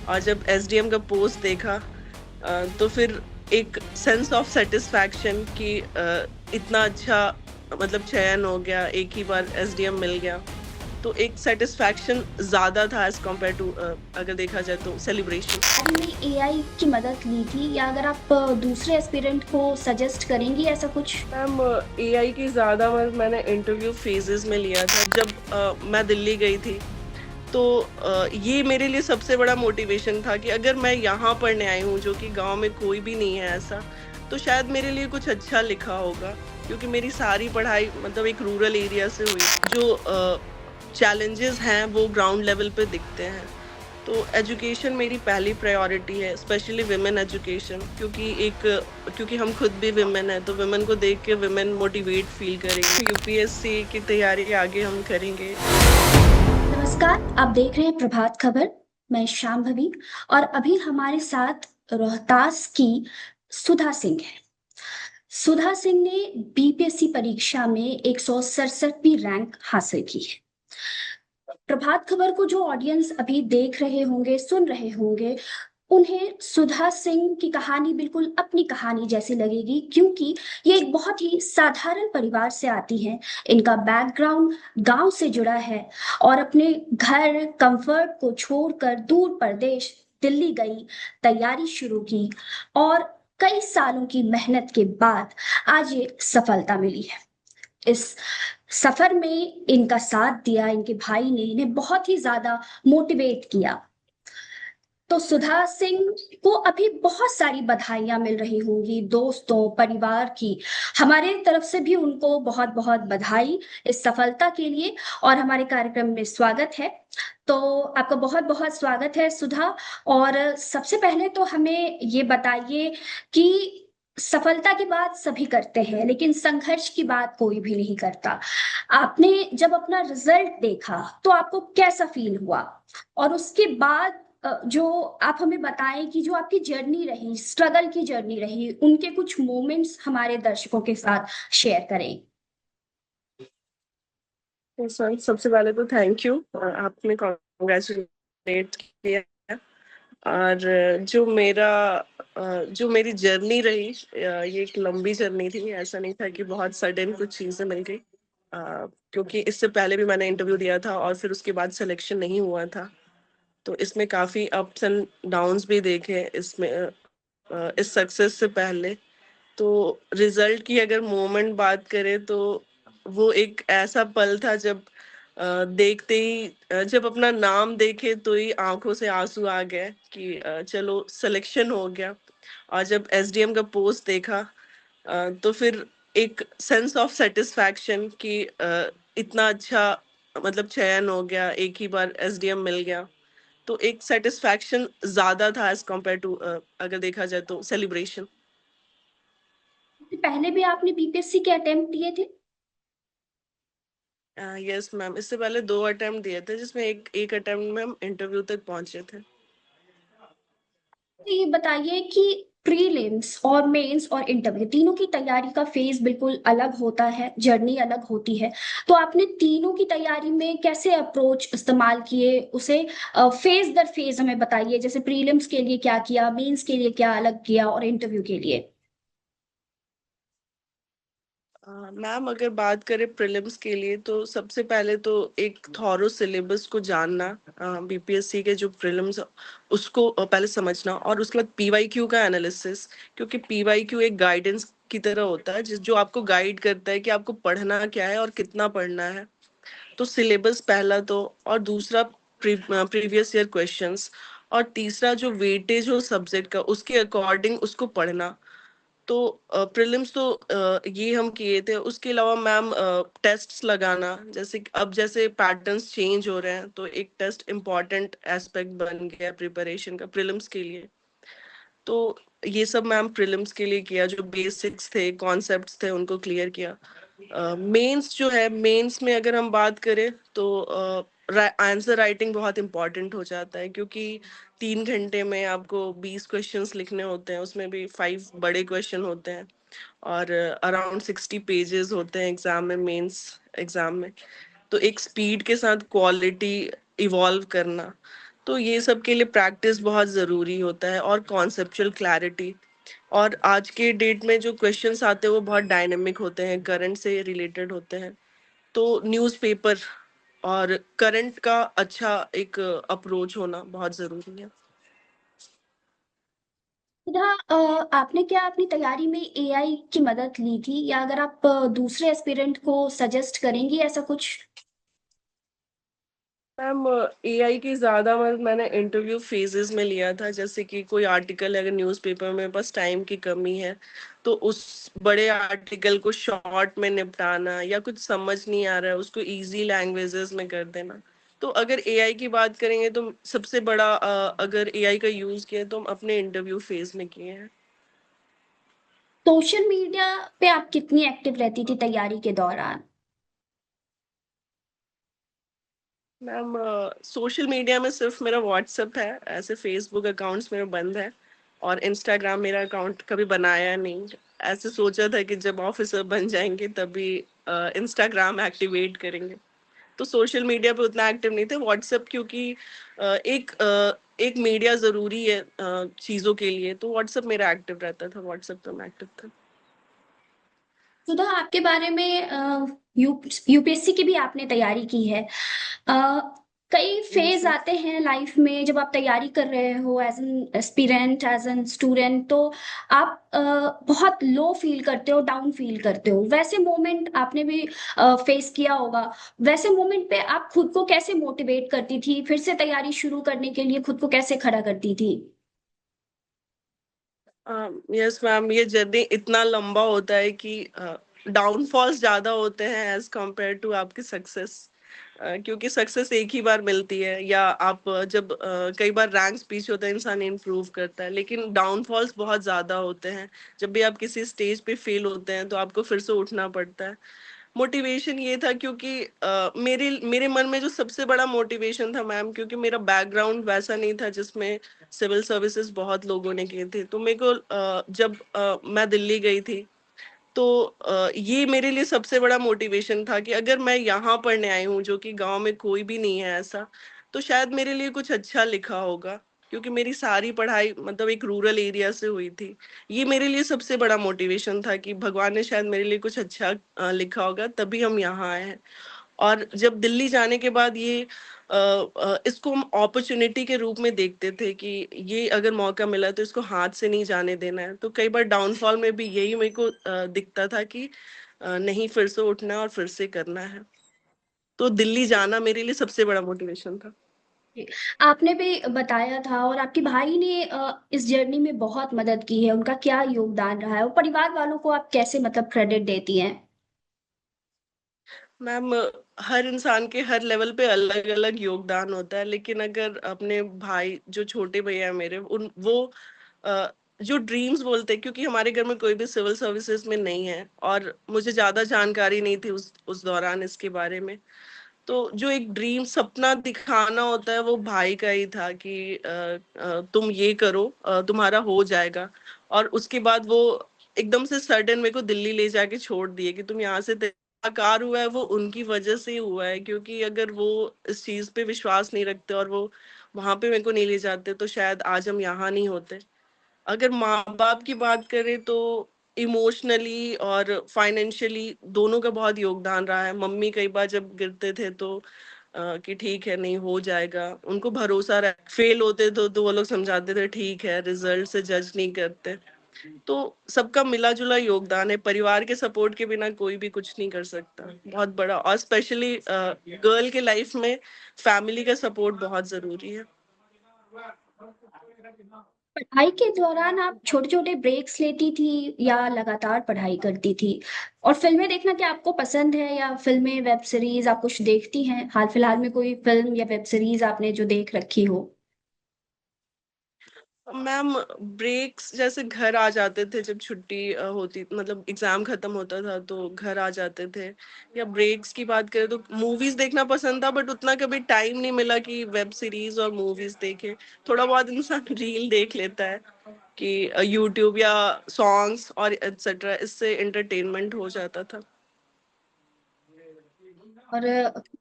और जब एसडीएम का पोस्ट देखा तो फिर एक सेंस ऑफ सेटिस्फैक्शन कि इतना अच्छा मतलब चयन हो गया, एक ही बार एसडीएम मिल गया। तो एक सेटिस्फैक्शन ज़्यादा था एज़ कम्पेयर टू अगर देखा जाए तो सेलिब्रेशन। में एआई की मदद ली थी या अगर आप दूसरे एस्पिरेंट को सजेस्ट करेंगी ऐसा कुछ? मैम एआई की ज़्यादा मैंने इंटरव्यू फेजेस में लिया था जब मैं दिल्ली गई थी। तो ये मेरे लिए सबसे बड़ा मोटिवेशन था कि अगर मैं यहाँ पढ़ने आई हूँ जो कि गांव में कोई भी नहीं है ऐसा, तो शायद मेरे लिए कुछ अच्छा लिखा होगा, क्योंकि मेरी सारी पढ़ाई मतलब एक रूरल एरिया से हुई। जो चैलेंजेस हैं वो ग्राउंड लेवल पे दिखते हैं। तो एजुकेशन मेरी पहली प्रायोरिटी है, स्पेशली विमेन एजुकेशन, क्योंकि हम खुद भी विमेन हैं, तो विमेन को देख के विमेन मोटिवेट फील करेंगे। यूपीएससी की तैयारी आगे हम करेंगे। नमस्कार, आप देख रहे हैं प्रभात खबर। मैं शांभवी और अभी हमारे साथ रोहतास की सुधा सिंह है। सुधा सिंह ने बीपीएससी परीक्षा में 167वीं रैंक हासिल की है। प्रभात खबर को जो ऑडियंस अभी देख रहे होंगे, सुन रहे होंगे, उन्हें सुधा सिंह की कहानी बिल्कुल अपनी कहानी जैसी लगेगी, क्योंकि ये एक बहुत ही साधारण परिवार से आती हैं। इनका बैकग्राउंड गांव से जुड़ा है और अपने घर कंफर्ट को छोड़कर दूर प्रदेश दिल्ली गई, तैयारी शुरू की और कई सालों की मेहनत के बाद आज ये सफलता मिली है। इस सफर में इनका साथ दिया, इनके भाई ने इन्हें बहुत ही ज्यादा मोटिवेट किया। तो सुधा सिंह को अभी बहुत सारी बधाइयां मिल रही होंगी दोस्तों, परिवार की। हमारे तरफ से भी उनको बहुत बहुत बधाई इस सफलता के लिए और हमारे कार्यक्रम में स्वागत है। तो आपका बहुत बहुत स्वागत है सुधा। और सबसे पहले तो हमें ये बताइए कि सफलता की बात सभी करते हैं लेकिन संघर्ष की बात कोई भी नहीं करता। आपने जब अपना रिजल्ट देखा तो आपको कैसा फील हुआ? और उसके बाद जो आप हमें बताएं कि जो आपकी जर्नी रही, स्ट्रगल की जर्नी रही, उनके कुछ मोमेंट्स हमारे दर्शकों के साथ शेयर करें। तो सर सबसे पहले तो थैंक यू, आपने कॉन्ग्रेचुलेट किया। और जो मेरी जर्नी रही, ये एक लंबी जर्नी थी। ऐसा नहीं था कि बहुत सडन कुछ चीजें मिल गई, क्योंकि इससे पहले भी मैंने इंटरव्यू दिया था और फिर उसके बाद सिलेक्शन नहीं हुआ था। तो इसमें काफी अप्स एंड डाउन्स भी देखे इसमें, इस सक्सेस से पहले। तो रिजल्ट की अगर मोमेंट बात करें तो वो एक ऐसा पल था जब देखते ही जब अपना नाम देखे तो ही आंखों से आंसू आ गए कि चलो सिलेक्शन हो गया। और जब एसडीएम का पोस्ट देखा तो फिर एक सेंस ऑफ सेटिस्फैक्शन कि इतना अच्छा मतलब चयन हो गया, एक ही बार एसडीएम मिल गया। तो एक सेटिस्फैक्शन ज्यादा था एज कम्पेयर टू अगर देखा जाए तो सेलिब्रेशन। पहले भी आपने बीपीएससी के अटेम्प्ट दिए थे? यस मैम, इससे पहले 2 अटेम्प्ट दिए थे, जिसमें एक अटेम्प्ट में हम इंटरव्यू तक पहुंचे थे। तो ये बताइए कि प्रीलिम्स और मेंस और इंटरव्यू तीनों की तैयारी का फेज बिल्कुल अलग होता है, जर्नी अलग होती है। तो आपने तीनों की तैयारी में कैसे अप्रोच इस्तेमाल किए, उसे फेज दर फेज हमें बताइए। जैसे प्रीलिम्स के लिए क्या किया, मेंस के लिए क्या अलग किया और इंटरव्यू के लिए? मैम अगर बात करें प्रीलिम्स के लिए तो सबसे पहले तो एक थॉरो सिलेबस को जानना, बीपीएससी के जो प्रीलिम्स उसको पहले समझना, और उसके बाद पीवाईक्यू का एनालिसिस। क्योंकि पीवाईक्यू एक गाइडेंस की तरह होता है जिस जो आपको गाइड करता है कि आपको पढ़ना क्या है और कितना पढ़ना है। तो सिलेबस पहला तो, और दूसरा प्रीवियस ईयर क्वेश्चंस, और तीसरा जो वेटेज हो सब्जेक्ट का उसके अकॉर्डिंग उसको पढ़ना। तो प्रीलिम्स तो ये हम किए थे। उसके अलावा मैम टेस्ट्स लगाना, जैसे पैटर्न्स चेंज हो रहे हैं तो एक टेस्ट इम्पॉर्टेंट एस्पेक्ट बन गया प्रिपरेशन का प्रीलिम्स के लिए। तो ये सब मैम प्रीलिम्स के लिए किया, जो बेसिक्स थे कॉन्सेप्ट्स थे उनको क्लियर किया। मेंस जो है, मेंस में अगर हम बात करें तो आंसर राइटिंग बहुत इंपॉर्टेंट हो जाता है, क्योंकि 3 घंटे में आपको 20 क्वेश्चंस लिखने होते हैं, उसमें भी 5 बड़े क्वेश्चन होते हैं, और अराउंड 60 पेजेस होते हैं एग्जाम में, मेंस एग्जाम में। तो एक स्पीड के साथ क्वालिटी इवॉल्व करना, तो ये सब के लिए प्रैक्टिस बहुत ज़रूरी होता है और कॉन्सेप्चुअल क्लैरिटी। और आज के डेट में जो क्वेश्चंस आते हैं वो बहुत डायनेमिक होते हैं, करंट से रिलेटेड होते हैं। तो न्यूज़पेपर और करंट का अच्छा एक अप्रोच होना बहुत ज़रूरी है। सुधा, आपने क्या अपनी तैयारी में एआई की मदद ली थी, या अगर आप दूसरे एस्पिरेंट को सजेस्ट करेंगी ऐसा कुछ? मैम, एआई की ज़्यादा मदद मैंने इंटरव्यू फेजेस में लिया था। जैसे कि कोई आर्टिकल है अगर न्यूज़पेपर में, बस टाइम की कमी है तो उस बड़े आर्टिकल को शॉर्ट में निपटाना, या कुछ समझ नहीं आ रहा है उसको इजी लैंग्वेजेस में कर देना। तो अगर एआई की बात करेंगे तो सबसे बड़ा अगर एआई का यूज़ किया तो हम अपने इंटरव्यू फेज में किए हैं। सोशल मीडिया पे आप कितनी एक्टिव रहती थी तैयारी के दौरान? मैम, सोशल मीडिया में सिर्फ मेरा व्हाट्सएप है, ऐसे फेसबुक अकाउंट्स मेरे बंद है। और इंस्टाग्राम मेरा अकाउंट कभी बनाया नहीं। ऐसे सोचा था कि जब ऑफिसर बन जाएंगे तभी इंस्टाग्राम एक्टिवेट करेंगे। तो सोशल मीडिया पे उतना एक्टिव नहीं थे। व्हाट्सएप क्योंकि एक मीडिया जरूरी है चीजों के लिए, तो व्हाट्सएप मेरा एक्टिव रहता था, व्हाट्सएप पे मैं एक्टिव था। सुधा, आपके बारे में यूपीएससी की भी आपने तैयारी की है। अ, कई फेज जी। आते हैं लाइफ में जब आप तैयारी कर रहे हो as an aspirant, as an student, तो आप बहुत लो फील करते हो, डाउन फील करते हो। वैसे मोमेंट आपने भी फेस किया होगा। वैसे मोमेंट पे आप खुद को कैसे मोटिवेट करती थी, फिर से तैयारी शुरू करने के लिए खुद को कैसे खड़ा करती थी? यस मैम, ये जर्नी इतना लंबा होता है कि डाउनफॉल्स ज्यादा होते हैं एज कंपेयर टू आपकी सक्सेस। क्योंकि सक्सेस एक ही बार मिलती है, या आप जब कई बार रैंक्स पीछे होता है इंसान इम्प्रूव करता है, लेकिन डाउनफॉल्स बहुत ज्यादा होते हैं। जब भी आप किसी स्टेज पे फेल होते हैं तो आपको फिर से उठना पड़ता है। मोटिवेशन ये था क्योंकि मेरे मेरे मन में जो सबसे बड़ा मोटिवेशन था मैम, क्योंकि मेरा बैकग्राउंड वैसा नहीं था जिसमें सिविल सर्विसेज बहुत लोगों ने किए थे। तो मेरे को जब मैं दिल्ली गई थी तो ये मेरे लिए सबसे बड़ा मोटिवेशन था कि अगर मैं यहाँ पढ़ने आई हूँ जो कि गांव में कोई भी नहीं है ऐसा, तो शायद मेरे लिए कुछ अच्छा लिखा होगा। क्योंकि मेरी सारी पढ़ाई मतलब एक रूरल एरिया से हुई थी। ये मेरे लिए सबसे बड़ा मोटिवेशन था कि भगवान ने शायद मेरे लिए कुछ अच्छा लिखा होगा, तभी हम यहाँ आए हैं। और जब दिल्ली जाने के बाद ये इसको हम अपॉर्चुनिटी के रूप में देखते थे कि ये अगर मौका मिला तो इसको हाथ से नहीं जाने देना है। तो कई बार डाउनफॉल में भी यही मेरे को दिखता था कि नहीं, फिर से उठना है और फिर से करना है। तो दिल्ली जाना मेरे लिए सबसे बड़ा मोटिवेशन था। आपने भी बताया था, और आपके भाई ने इस जर्नी में बहुत मदद की है। उनका क्या योगदान रहा है, और परिवार वालों को आप कैसे मतलब क्रेडिट देती हैं? मैम, हर इंसान के हर लेवल पे अलग अलग योगदान होता है, लेकिन अगर अपने भाई, जो छोटे भैया है मेरे, उन वो अ, जो ड्रीम्स बोलते हैं, क्योंकि हमारे घर में कोई भी सिविल सर्विसेज में नहीं है और मुझे ज्यादा जानकारी नहीं थी उस दौरान इसके बारे में। तो जो एक ड्रीम सपना दिखाना होता है वो भाई का ही था कि तुम ये करो, तुम्हारा हो जाएगा। और उसके बाद वो एकदम से सडन मेरे को दिल्ली ले जाके छोड़ दिए कि तुम यहाँ से आकार हुआ है वो उनकी वजह से ही हुआ है। क्योंकि अगर वो इस चीज पे विश्वास नहीं रखते और वो वहां पे मेरे को नहीं ले जाते तो शायद आज हम यहाँ नहीं होते। अगर माँ बाप की बात करें तो इमोशनली और फाइनेंशियली दोनों का बहुत योगदान रहा है। मम्मी कई बार जब गिरते थे तो कि ठीक है, नहीं हो जाएगा, उनको भरोसा रह, फेल होते तो वो लोग समझाते थे ठीक है, रिजल्ट से जज नहीं करते। तो सबका मिला जुला योगदान है। परिवार के सपोर्ट के बिना कोई भी कुछ नहीं कर सकता, बहुत बड़ा। और स्पेशली गर्ल के लाइफ में फैमिली का सपोर्ट बहुत जरूरी है। पढ़ाई के दौरान आप छोटे छोटे ब्रेक्स लेती थी, या लगातार पढ़ाई करती थी? और फिल्में देखना क्या आपको पसंद है, या फिल्में, वेब सीरीज आप कुछ देखती हैं? हाल फिलहाल में कोई फिल्म या वेब सीरीज आपने जो देख रखी हो? मैम, ब्रेक्स जैसे घर आ जाते थे जब छुट्टी होती, मतलब एग्जाम खत्म होता था तो घर आ जाते थे। या ब्रेक्स की बात करें तो मूवीज देखना पसंद था, बट उतना कभी टाइम नहीं मिला कि वेब सीरीज और मूवीज देखे। थोड़ा बहुत इंसान रील देख लेता है कि यूट्यूब या सॉन्ग्स और एटसेट्रा, इससे एंटरटेनमेंट हो जाता था। और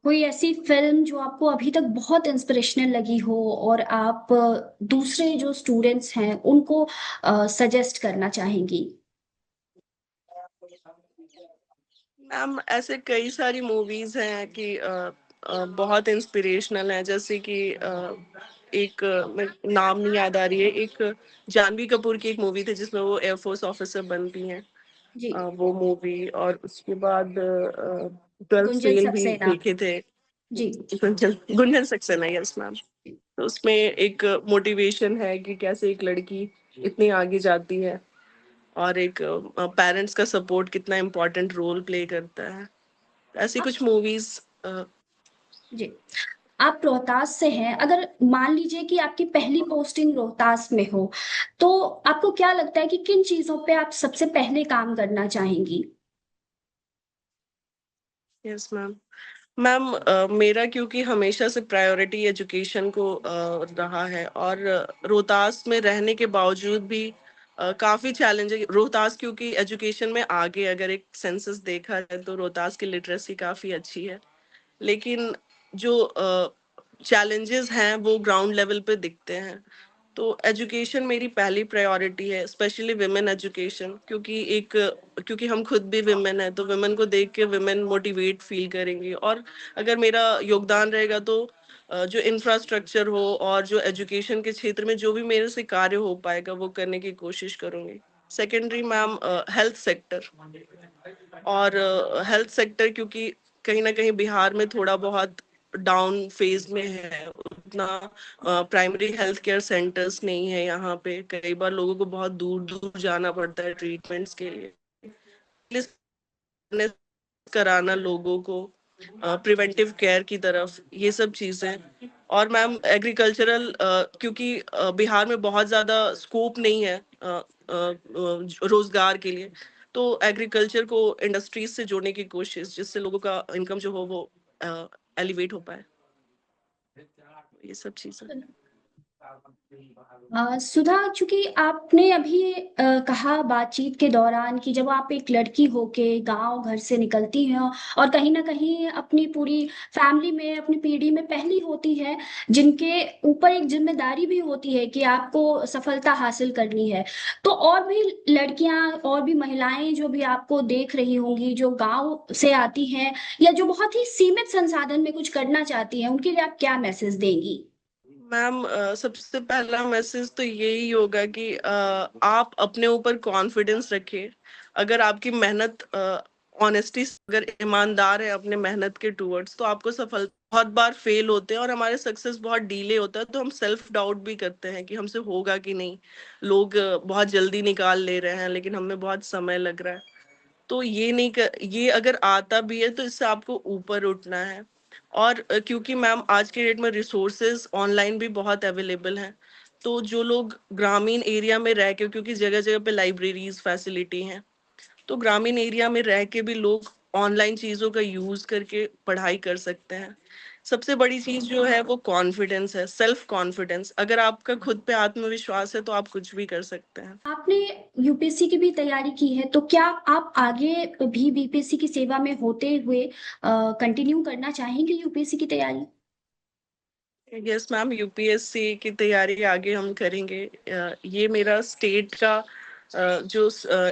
कोई ऐसी फिल्म जो आपको अभी तक बहुत इंस्पिरेशनल लगी हो और आप दूसरे जो स्टूडेंट्स हैं उनको सजेस्ट करना चाहेंगी? मैम ऐसे कई सारी मूवीज हैं कि बहुत इंस्पिरेशनल है, जैसे कि एक नाम नहीं याद आ रही है, एक जानवी कपूर की एक मूवी थी जिसमें वो एयरफोर्स ऑफिसर बनती हैं, जी। वो मूवी। और उसके बाद 12th गुंजन फेल भी सक्सेना। देखे थे। जी। Gunjan Gunjan Saxena, yes ma'am. तो उसमें एक मोटिवेशन है कि कैसे एक लड़की इतनी आगे जाती है, और एक पेरेंट्स का सपोर्ट कितना इम्पोर्टेंट रोल प्ले करता है। ऐसी आप कुछ मूवीज। जी, आप रोहतास से हैं। अगर मान लीजिए कि आपकी पहली पोस्टिंग रोहतास में हो, तो आपको क्या लगता है कि किन चीजों पे आप सबसे पहले काम करना चाहेंगी? Yes ma'am. मैम मेरा क्योंकि हमेशा से प्रायोरिटी एजुकेशन को रहा है, और रोहतास में रहने के बावजूद भी काफी चैलेंज है रोहतास, क्योंकि एजुकेशन में आगे, अगर एक सेंसस देखा जाए तो रोहतास की लिटरेसी काफी अच्छी है। लेकिन जो चैलेंजेस हैं वो ग्राउंड लेवल पे दिखते हैं। तो एजुकेशन मेरी पहली प्रायोरिटी है, स्पेशली विमेन एजुकेशन, क्योंकि हम खुद भी विमेन है, तो विमेन को देख के विमेन मोटिवेट फील करेंगी। और अगर मेरा योगदान रहेगा तो जो इंफ्रास्ट्रक्चर हो और जो एजुकेशन के क्षेत्र में जो भी मेरे से कार्य हो पाएगा वो करने की कोशिश करूंगी। Secondary ma'am, health sector. और हेल्थ सेक्टर क्योंकि कहीं ना कहीं बिहार में थोड़ा बहुत डाउन फेज में है, उतना प्राइमरी हेल्थ केयर सेंटर्स नहीं है यहाँ पे। कई बार लोगों को बहुत दूर दूर जाना पड़ता है ट्रीटमेंट्स के लिए। अवेयरनेस कराना लोगों को प्रिवेंटिव केयर की तरफ, ये सब चीजें। और मैम एग्रीकल्चरल, क्योंकि बिहार में बहुत ज्यादा स्कोप नहीं है रोजगार के लिए, तो एग्रीकल्चर को इंडस्ट्रीज से जोड़ने की कोशिश, जिससे लोगों का इनकम जो हो वो एलिवेट हो पाए, ये सब चीजें। सुधा, चूंकि आपने अभी कहा बातचीत के दौरान कि जब आप एक लड़की होके गांव घर से निकलती हैं और कहीं ना कहीं अपनी पूरी फैमिली में, अपनी पीढ़ी में पहली होती है जिनके ऊपर एक जिम्मेदारी भी होती है कि आपको सफलता हासिल करनी है, तो और भी लड़कियां और भी महिलाएं जो भी आपको देख रही होंगी, जो गांव से आती हैं या जो बहुत ही सीमित संसाधन में कुछ करना चाहती हैं, उनके लिए आप क्या मैसेज देंगी? मैम सबसे पहला मैसेज तो यही होगा कि आप अपने ऊपर कॉन्फिडेंस रखिए। अगर आपकी मेहनत ऑनेस्टी, अगर ईमानदार है अपने मेहनत के टूवर्ड्स, तो आपको सफल बहुत बार फेल होते हैं और हमारे सक्सेस बहुत डीले होता है, तो हम सेल्फ डाउट भी करते हैं कि हमसे होगा कि नहीं। लोग बहुत जल्दी निकाल ले रहे हैं लेकिन हमें बहुत समय लग रहा है। तो ये नहीं कर, ये अगर आता भी है तो इससे आपको ऊपर उठना है। और क्योंकि मैम आज के डेट में रिसोर्सेज ऑनलाइन भी बहुत अवेलेबल हैं, तो जो लोग ग्रामीण एरिया में रह के, क्योंकि जगह जगह पे लाइब्रेरीज फैसिलिटी हैं, तो ग्रामीण एरिया में रह के भी लोग ऑनलाइन चीजों का यूज करके पढ़ाई कर सकते हैं। सबसे बड़ी चीज जो है वो कॉन्फिडेंस है, सेल्फ कॉन्फिडेंस। अगर आपका खुद पे आत्मविश्वास है तो आप कुछ भी कर सकते हैं। आपने यूपीएससी की भी तैयारी की है, तो क्या आप आगे भी बीपीएससी की सेवा में होते हुए कंटिन्यू करना चाहेंगे यूपीएससी की तैयारी? यस मैम, यूपीएससी की तैयारी आगे हम करेंगे। ये मेरा स्टेट का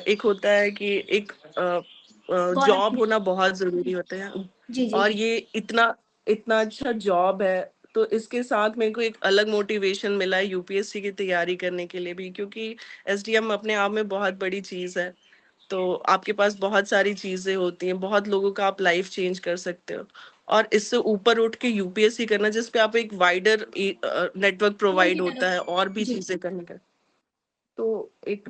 एक होता है कि एक गौरव जॉब है। होना बहुत जरूरी होता है। जी जी। और ये इतना इतना अच्छा जॉब है, तो इसके साथ मेरे को एक अलग मोटिवेशन मिला है यूपीएससी की तैयारी करने के लिए भी, क्योंकि एसडीएम अपने आप में बहुत बड़ी चीज है। तो आपके पास बहुत सारी चीजें होती हैं, बहुत लोगों का आप लाइफ चेंज कर सकते हो। और इससे ऊपर उठ के यूपीएससी करना, जिसपे आप एक वाइडर नेटवर्क स्कूल प्रोवाइड की होता है और तरफ। भी जी। चीजें करने का। तो एक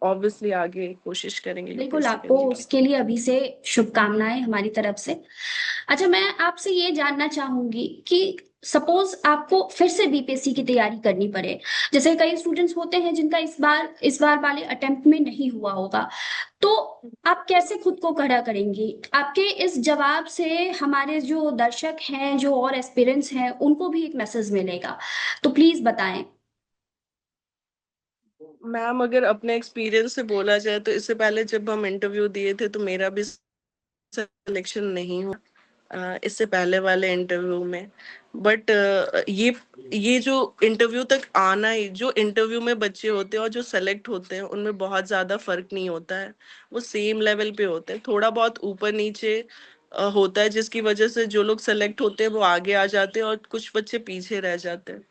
ऑब्वियसली आगे कोशिश करेंगे बिल्कुल, यूपीएससी आपको करने की। उसके लिए अभी से शुभकामनाएं हमारी तरफ से। अच्छा, मैं आपसे ये जानना चाहूंगी कि सपोज आपको फिर से बीपीएससी की तैयारी करनी पड़े, जैसे कई स्टूडेंट्स होते हैं जिनका इस बार वाले अटेम्प्ट में नहीं हुआ होगा, तो आप कैसे खुद को खड़ा करेंगी? आपके इस जवाब से हमारे जो दर्शक हैं, जो और एस्पिरेंट्स हैं, उनको भी एक मैसेज मिलेगा, तो प्लीज बताएं। मैम अगर अपने एक्सपीरियंस से बोला जाए तो इससे पहले जब हम इंटरव्यू दिए थे तो मेरा भी सिलेक्शन नहीं हुआ। इससे पहले वाले इंटरव्यू में। बट ये जो इंटरव्यू तक आना ही, जो इंटरव्यू में बच्चे होते हैं और जो सेलेक्ट होते हैं उनमें बहुत ज़्यादा फ़र्क नहीं होता है। वो सेम लेवल पे होते हैं, थोड़ा बहुत ऊपर-नीचे होता है, जिसकी वजह से जो लोग सेलेक्ट होते हैं वो आगे आ जाते हैं और कुछ बच्चे पीछे रह जाते हैं।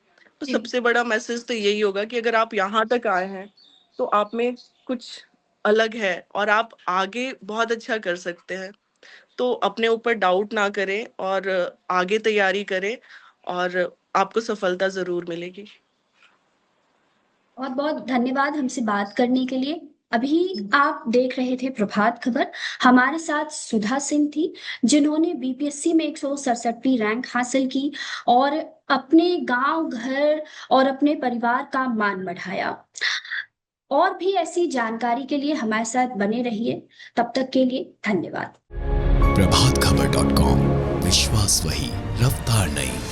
तो जी। सबसे बड़ा मैसेज तो यही होगा कि अगर आप यहाँ तक आए हैं, तो आप में कुछ अलग है और आप आगे बहुत अच्छा कर सकते हैं। तो अपने ऊपर डाउट ना करें और आगे तैयारी करें और आपको सफलता ज़रूर मिलेगी। बहुत बहुत धन्यवाद हमसे बात करने के लिए। अभी आप देख रहे थे प्रभात खबर। हमारे साथ सुधा सिंह थी, जिन्होंने बीपीएससी में 167वीं रैंक हासिल की और अपने गांव, घर और अपने परिवार का मान बढ़ाया। और भी ऐसी जानकारी के लिए हमारे साथ बने रहिए। तब तक के लिए धन्यवाद। प्रभात खबर .com, विश्वास वही, रफ्तार नहीं।